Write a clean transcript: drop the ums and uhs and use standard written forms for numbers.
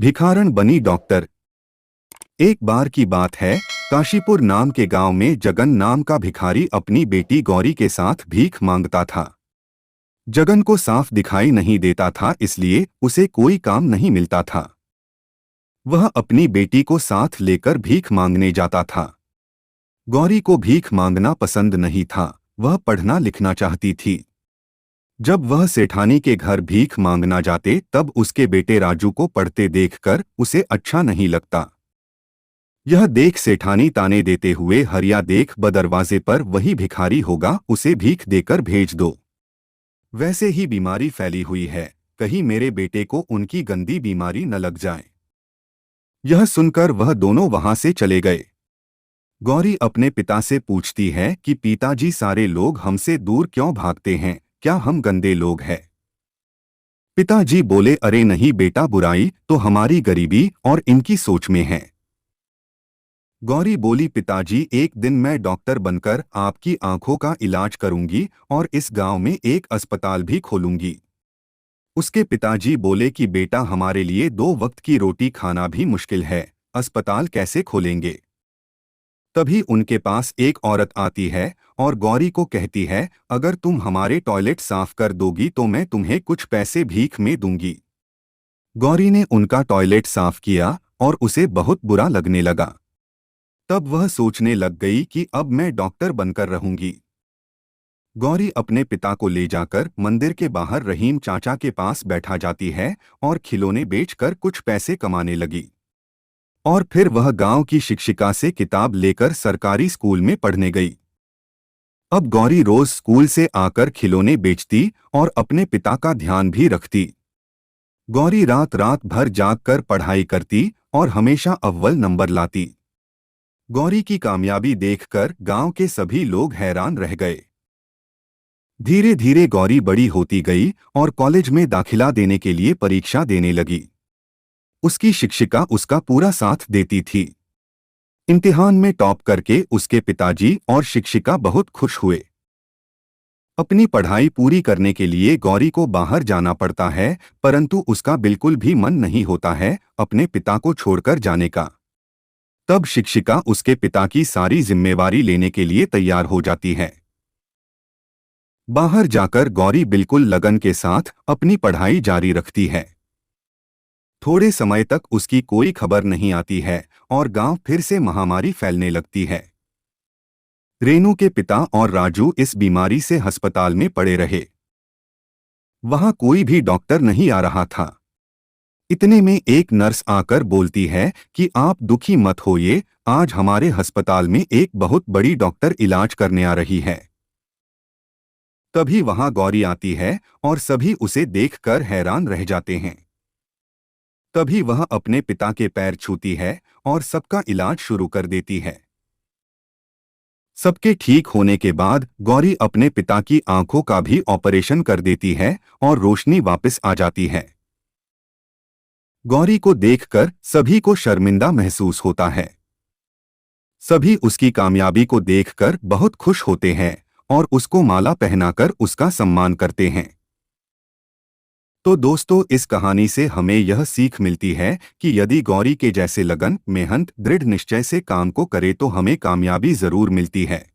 भिखारन बनी डॉक्टर। एक बार की बात है, काशीपुर नाम के गांव में जगन नाम का भिखारी अपनी बेटी गौरी के साथ भीख मांगता था। जगन को साफ दिखाई नहीं देता था, इसलिए उसे कोई काम नहीं मिलता था। वह अपनी बेटी को साथ लेकर भीख मांगने जाता था। गौरी को भीख मांगना पसंद नहीं था, वह पढ़ना लिखना चाहती थी। जब वह सेठानी के घर भीख मांगना जाते तब उसके बेटे राजू को पढ़ते देखकर उसे अच्छा नहीं लगता। यह देख सेठानी ताने देते हुए, हरिया देख बदरवाजे पर वही भिखारी होगा, उसे भीख देकर भेज दो। वैसे ही बीमारी फैली हुई है, कहीं मेरे बेटे को उनकी गंदी बीमारी न लग जाए। यह सुनकर वह दोनों वहां से चले गए। गौरी अपने पिता से पूछती है कि पिताजी, सारे लोग हमसे दूर क्यों भागते हैं, क्या हम गंदे लोग हैं? पिताजी बोले, अरे नहीं बेटा, बुराई तो हमारी गरीबी और इनकी सोच में है। गौरी बोली, पिताजी, एक दिन मैं डॉक्टर बनकर आपकी आंखों का इलाज करूंगी और इस गांव में एक अस्पताल भी खोलूंगी। उसके पिताजी बोले कि बेटा, हमारे लिए 2 वक्त की रोटी खाना भी मुश्किल है, अस्पताल कैसे खोलेंगे? तभी उनके पास एक औरत आती है और गौरी को कहती है, अगर तुम हमारे टॉयलेट साफ कर दोगी तो मैं तुम्हें कुछ पैसे भीख में दूंगी। गौरी ने उनका टॉयलेट साफ किया और उसे बहुत बुरा लगने लगा। तब वह सोचने लग गई कि अब मैं डॉक्टर बनकर रहूंगी। गौरी अपने पिता को ले जाकर मंदिर के बाहर रहीम चाचा के पास बैठा जाती है और खिलौने बेचकर कुछ पैसे कमाने लगी। और फिर वह गांव की शिक्षिका से किताब लेकर सरकारी स्कूल में पढ़ने गई। अब गौरी रोज स्कूल से आकर खिलौने बेचती और अपने पिता का ध्यान भी रखती। गौरी रात रात भर जागकर पढ़ाई करती और हमेशा अव्वल नंबर लाती। गौरी की कामयाबी देखकर गांव के सभी लोग हैरान रह गए। धीरे धीरे गौरी बड़ी होती गई और कॉलेज में दाखिला देने के लिए परीक्षा देने लगी। उसकी शिक्षिका उसका पूरा साथ देती थी। इम्तिहान में टॉप करके उसके पिताजी और शिक्षिका बहुत खुश हुए। अपनी पढ़ाई पूरी करने के लिए गौरी को बाहर जाना पड़ता है, परंतु उसका बिल्कुल भी मन नहीं होता है अपने पिता को छोड़कर जाने का। तब शिक्षिका उसके पिता की सारी जिम्मेवारी लेने के लिए तैयार हो जाती है। बाहर जाकर गौरी बिल्कुल लगन के साथ अपनी पढ़ाई जारी रखती है। थोड़े समय तक उसकी कोई खबर नहीं आती है और गांव फिर से महामारी फैलने लगती है। रेनू के पिता और राजू इस बीमारी से अस्पताल में पड़े रहे। वहां कोई भी डॉक्टर नहीं आ रहा था। इतने में एक नर्स आकर बोलती है कि आप दुखी मत होइए, आज हमारे अस्पताल में एक बहुत बड़ी डॉक्टर इलाज करने आ रही है। तभी वहां गौरी आती है और सभी उसे देखकर हैरान रह जाते हैं। तभी वह अपने पिता के पैर छूती है और सबका इलाज शुरू कर देती है। सबके ठीक होने के बाद गौरी अपने पिता की आंखों का भी ऑपरेशन कर देती है और रोशनी वापस आ जाती है। गौरी को देखकर सभी को शर्मिंदा महसूस होता है। सभी उसकी कामयाबी को देखकर बहुत खुश होते हैं और उसको माला पहनाकर उसका सम्मान करते हैं। तो दोस्तों, इस कहानी से हमें यह सीख मिलती है कि यदि गौरी के जैसे लगन, मेहनत, दृढ़ निश्चय से काम को करे तो हमें कामयाबी जरूर मिलती है।